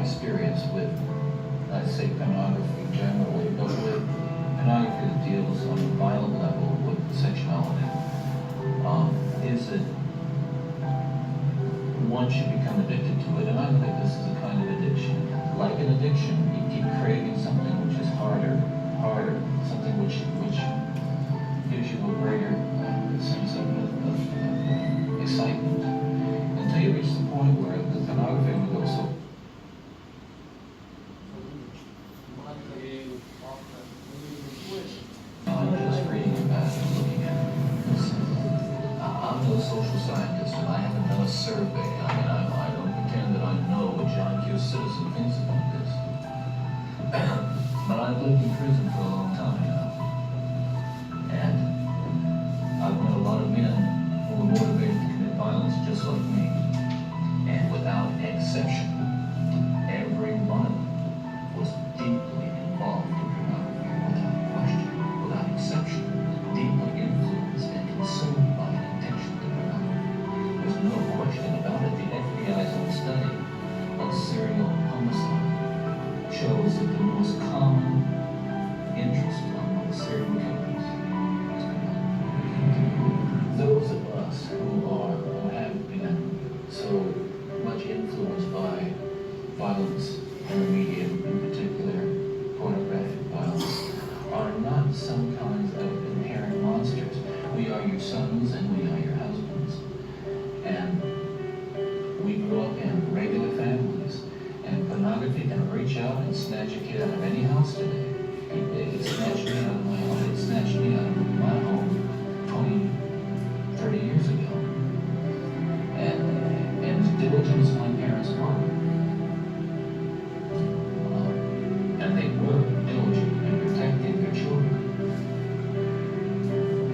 experience with, I'd say, pornography generally, but with pornography that deals on a violent level with sexuality, is that one should become addicted to it, and I think this is a kind of addiction. Like an addiction, you keep craving something which is harder, something which gives you a greater sense of excitement, until you reach the point where the pornography will go so. I'm just reading about it and looking at it. I'm no social scientist, and I haven't done a survey. I don't pretend that I know what John Q. Citizen thinks about this. But I've lived in prison for a long time now. And I've met a lot of men who were motivated to commit violence just like me. And without exception, every one of them was deeply involved in pornography, without question, without exception, deeply influenced and consumed by an addiction to pornography. There's no question about it. The FBI's own study on serial homicide shows that the most common interest among serial killers is pornography. Those of us who have been so much influenced by violence in the media, in particular pornographic violence, are not some kinds of inherent monsters. We are your sons and we are your husbands. And we grew up in regular families. And pornography can reach out and snatch a kid out of any house today. It snatched me out of my home. It snatched me out of my home 30 years ago. And as diligent as my parents were, and they were diligent in protecting their children,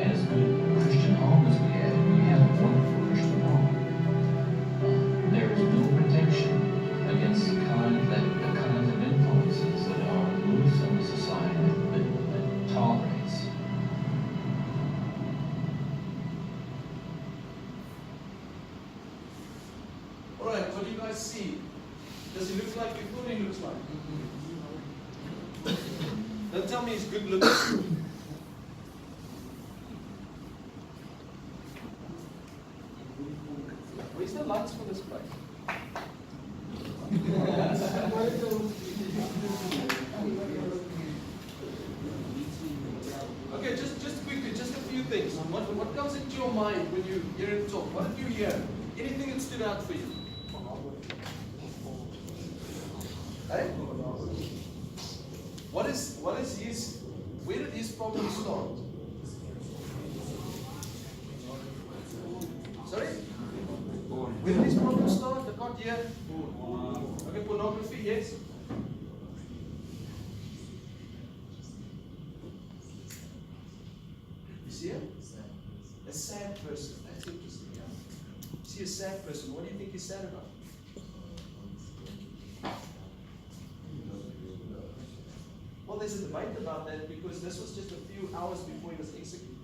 and as good a Christian home as we had a wonderful Christian home, there is no protection against the kinds of influences that are loose in the society that tolerates. Alright, what do you guys see? Does he look like you thought he looks like? Don't tell me he's good looking. Where's the lights for this place? Okay, just quickly, just a few things. What comes into your mind when you hear him talk? What did you hear? Anything that stood out for you? Hey? What is his, where did his problem start? Sorry? Where did his problem start? I can't hear. Okay, pornography, yes? You see him? A sad person. That's interesting. Yeah? You see a sad person. What do you think he's sad about? Well, there's a debate about that because this was just a few hours before he was executed.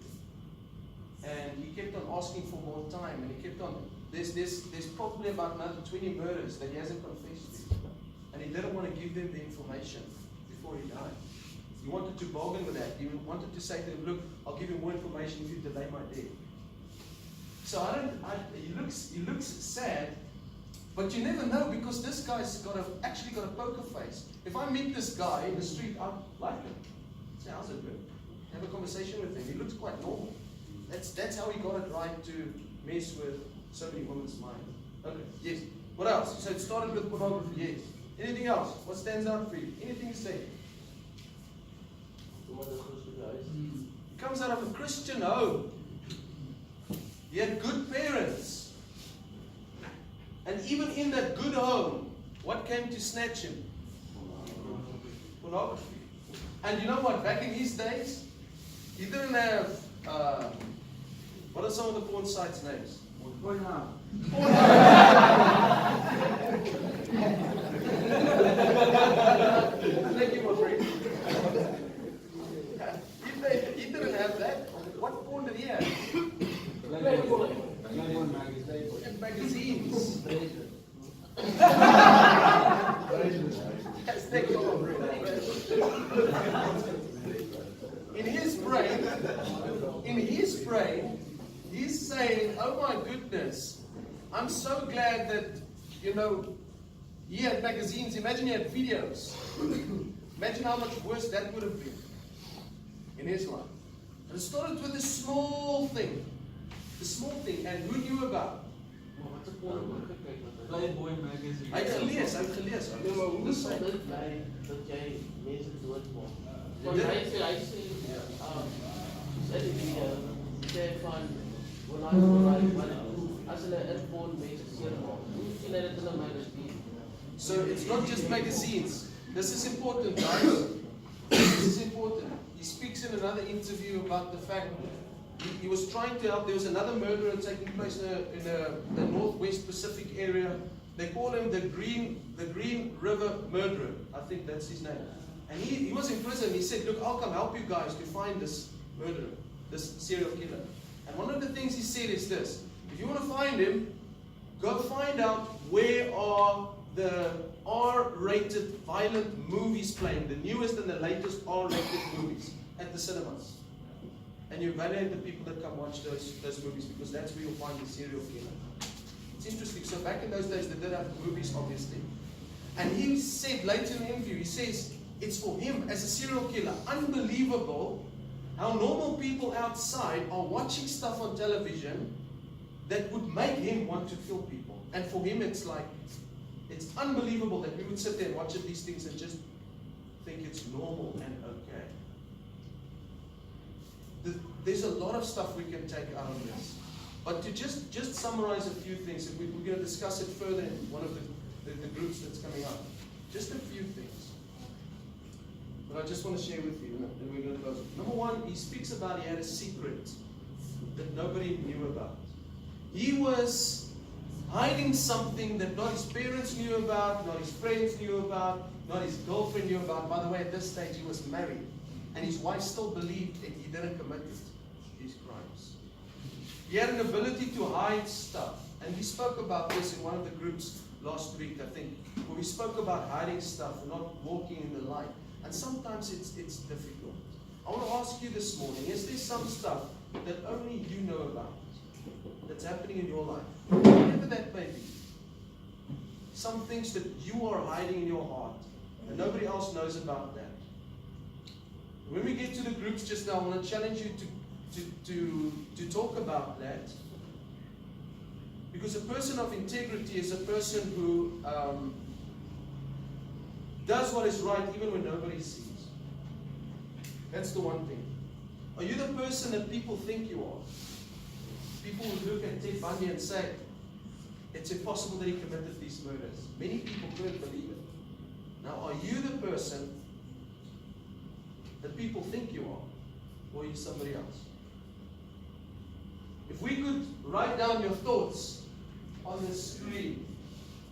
And he kept on asking for more time, and he kept on, there's probably about another 20 murders that he hasn't confessed to. And he didn't want to give them the information before he died. He wanted to bargain with that. He wanted to say to them, look, I'll give you more information if you delay my death. So he looks sad, but you never know because this guy's actually got a poker face. If I meet this guy in the street, I'd like him. Say, how's it good? Have a conversation with him. He looks quite normal. That's how he got it right to mess with so many women's minds. Okay, yes. What else? So it started with pornography, yes. Anything else? What stands out for you? Anything you say? He comes out of a Christian home. He had good parents. And even in that good home, what came to snatch him? Pornography. And you know what? Back in his days, he didn't have, what are some of the porn sites' names? Pornhub. Thank you, my friend. He didn't have that. What porn did he have? And magazines. Thank you, Tom. In his brain, he's saying, oh my goodness, I'm so glad that, he had magazines. Imagine he had videos. Imagine how much worse that would have been in his life. And it started with a small thing. The small thing. And who knew about? Playboy magazine. Hy het gelees. Nee, maar hoe sal dit bly dat jy mense doodmaak? Want hy sê, sê die video, sê van, as hulle inborn mense seermaak, hoe sien hy dit in 'n magazine? So it's not just magazines. This is important, guys. This is important. He speaks in another interview about the fact he was trying to help. There was another murder taking place in the Northwest Pacific area. They call him the Green River Murderer. I think that's his name. And he was in prison. He said, look, I'll come help you guys to find this murderer, this serial killer. And one of the things he said is this: if you want to find him, go find out where are the R-rated violent movies playing, the newest and the latest R-rated movies at the cinemas. And you evaluate the people that come watch those movies, because that's where you'll find the serial killer. It's interesting. So back in those days, they did have movies, obviously. And he said later in the interview, he says, it's for him as a serial killer unbelievable how normal people outside are watching stuff on television that would make him want to kill people. And for him, it's like, it's unbelievable that we would sit there and watch these things and just think it's normal and okay. There's a lot of stuff we can take out of this. But to just summarize a few things, and we're going to discuss it further in one of the groups that's coming up. Just a few things. But I just want to share with you, and we're going to close. Number one, he speaks about he had a secret that nobody knew about. He was hiding something that not his parents knew about, not his friends knew about, not his girlfriend knew about. By the way, at this stage he was married, and his wife still believed that he didn't commit these crimes. He had an ability to hide stuff, and we spoke about this in one of the groups last week, I think, where we spoke about hiding stuff and not walking in the light. And sometimes it's difficult. I want to ask you this morning, is there some stuff that only you know about that's happening in your life? Whatever that may be. Some things that you are hiding in your heart and nobody else knows about that. When we get to the groups just now, I want to challenge you to talk about that. Because a person of integrity is a person who does what is right even when nobody sees. That's the one thing. Are you the person that people think you are? People would look at Ted Bundy and say, it's impossible that he committed these murders. Many people couldn't believe it. Now, are you the person that people think you are? Or are you somebody else? If we could write down your thoughts on the screen,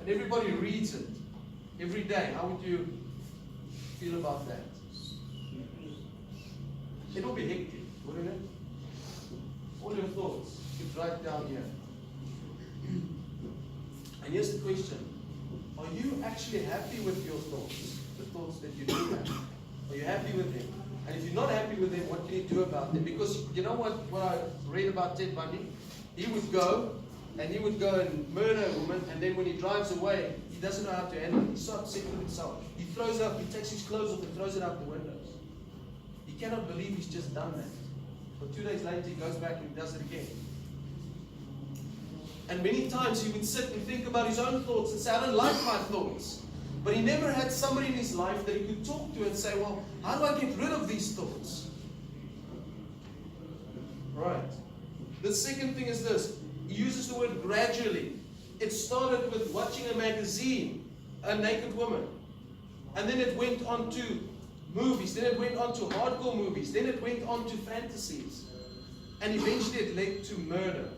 and everybody reads it every day, how would you feel about that? It will be hectic, wouldn't it? All your thoughts, you could write down here. And here's the question. Are you actually happy with your thoughts? The thoughts that you do have? Are you happy with them? And if you're not happy with them, what can you do about them? Because you know what I read about Ted Bundy? He would go and murder a woman, and then when he drives away, he doesn't know how to handle it. He's so upset with himself. He takes his clothes off and throws it out the windows. He cannot believe he's just done that. But 2 days later, he goes back and does it again. And many times he would sit and think about his own thoughts and say, I don't like my thoughts. But he never had somebody in his life that he could talk to and say, well, how do I get rid of these thoughts? Right. The second thing is this. He uses the word gradually. It started with watching a magazine, a naked woman. And then it went on to movies. Then it went on to hardcore movies. Then it went on to fantasies. And eventually it led to murder.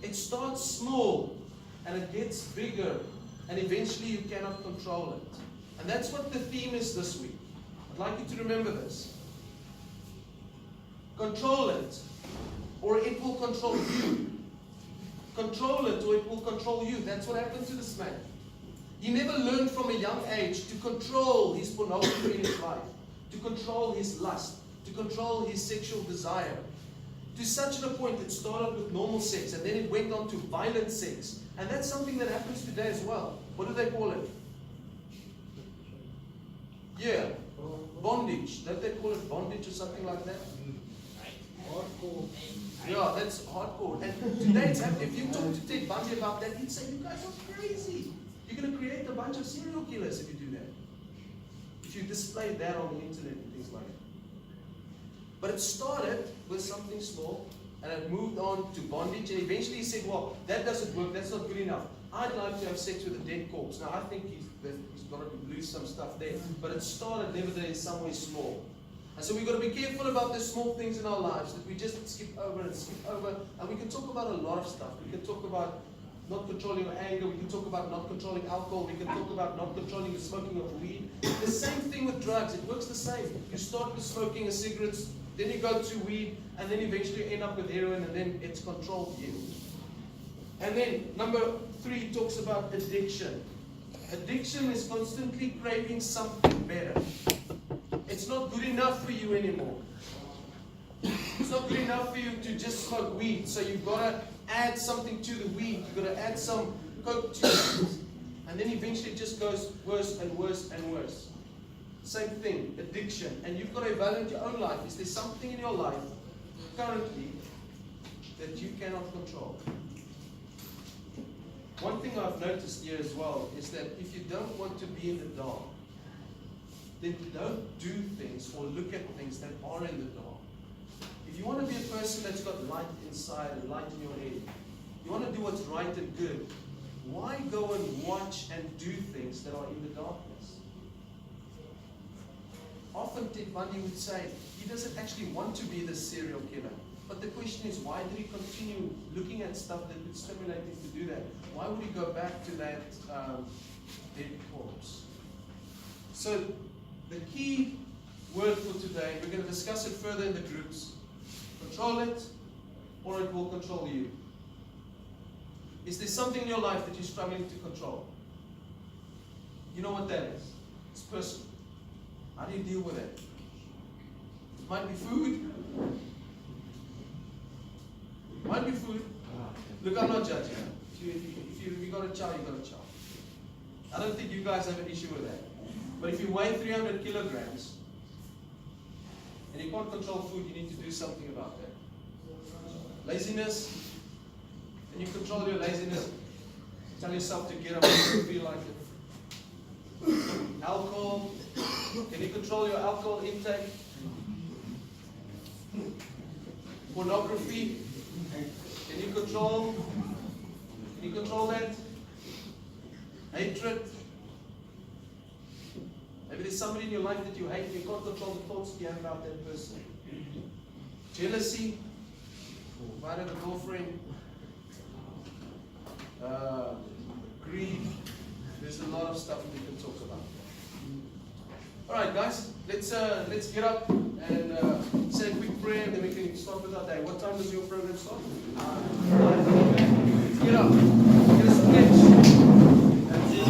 It starts small and it gets bigger. And eventually you cannot control it. And that's what the theme is this week. I'd like you to remember this. Control it, or it will control you. Control it, or it will control you. That's what happened to this man. He never learned from a young age to control his pornography in his life, to control his lust, to control his sexual desire. To such a point, it started with normal sex, and then it went on to violent sex. And that's something that happens today as well. What do they call it? Yeah, bondage. Don't they call it bondage or something like that? Hardcore. Yeah, that's hardcore. And today it's happening. If you talk to Ted Bundy about that, he'd say, you guys are crazy. You're going to create a bunch of serial killers if you do that. If you display that on the internet and things like that. But it started with something small, and it moved on to bondage, and eventually he said, well, that doesn't work, that's not good enough. I'd like to have sex with a dead corpse. Now, I think he's got to lose some stuff there, but it started nevertheless somewhere small. And so we've got to be careful about the small things in our lives that we just skip over and skip over. And we can talk about a lot of stuff. We can talk about not controlling your anger. We can talk about not controlling alcohol. We can talk about not controlling the smoking of weed. The same thing with drugs. It works the same. You start with smoking a cigarette, then you go to weed, and then eventually you end up with heroin, and then it's controlled you. And then number 3 talks about addiction. Addiction is constantly craving something better. It's not good enough for you anymore. It's not good enough for you to just smoke weed. So you've got to add something to the weed. You've got to add some coke to it. And then eventually it just goes worse and worse and worse. Same thing, addiction. And you've got to evaluate your own life. Is there something in your life currently that you cannot control? One thing I've noticed here as well is that if you don't want to be in the dark, then don't do things or look at things that are in the dark. If you want to be a person that's got light inside and light in your head, you want to do what's right and good, why go and watch and do things that are in the darkness? Often Ted Bundy would say he doesn't actually want to be the serial killer. But the question is, why did he continue looking at stuff that would stimulate him to do that? Why would he go back to that dead corpse? So the key word for today, we're going to discuss it further in the groups. Control it, or it will control you. Is there something in your life that you're struggling to control? You know what that is? It's personal. How do you deal with it? It might be food. Might be food. Look, I'm not judging. If you got a child, you got a child. I don't think you guys have an issue with that. But if you weigh 300 kilograms and you can't control food, you need to do something about that. Laziness, and you control your laziness. Tell yourself to get up when you feel like it. Alcohol. Can you control your alcohol intake? Pornography. Can you control that? Hatred. Maybe there's somebody in your life that you hate and you can't control the thoughts you have about that person. Jealousy. If I have a girlfriend. Greed. There's a lot of stuff we can talk about. Alright guys, let's get up and say a quick prayer and then we can start with our day. What time does your program start? Let's get up. Get a sketch. That's it.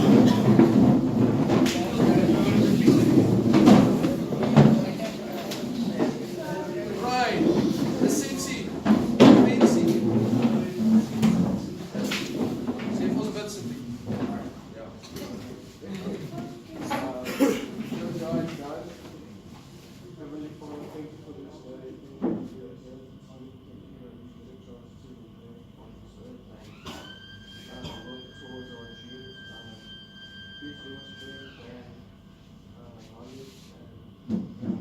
Right. The sexy. Fancy. Say for the bed simply. Yeah. Heavenly Father, thank you for this day. Thank you for the opportunity to get a chance to live on this earth and work towards our dreams. Give us strength and knowledge and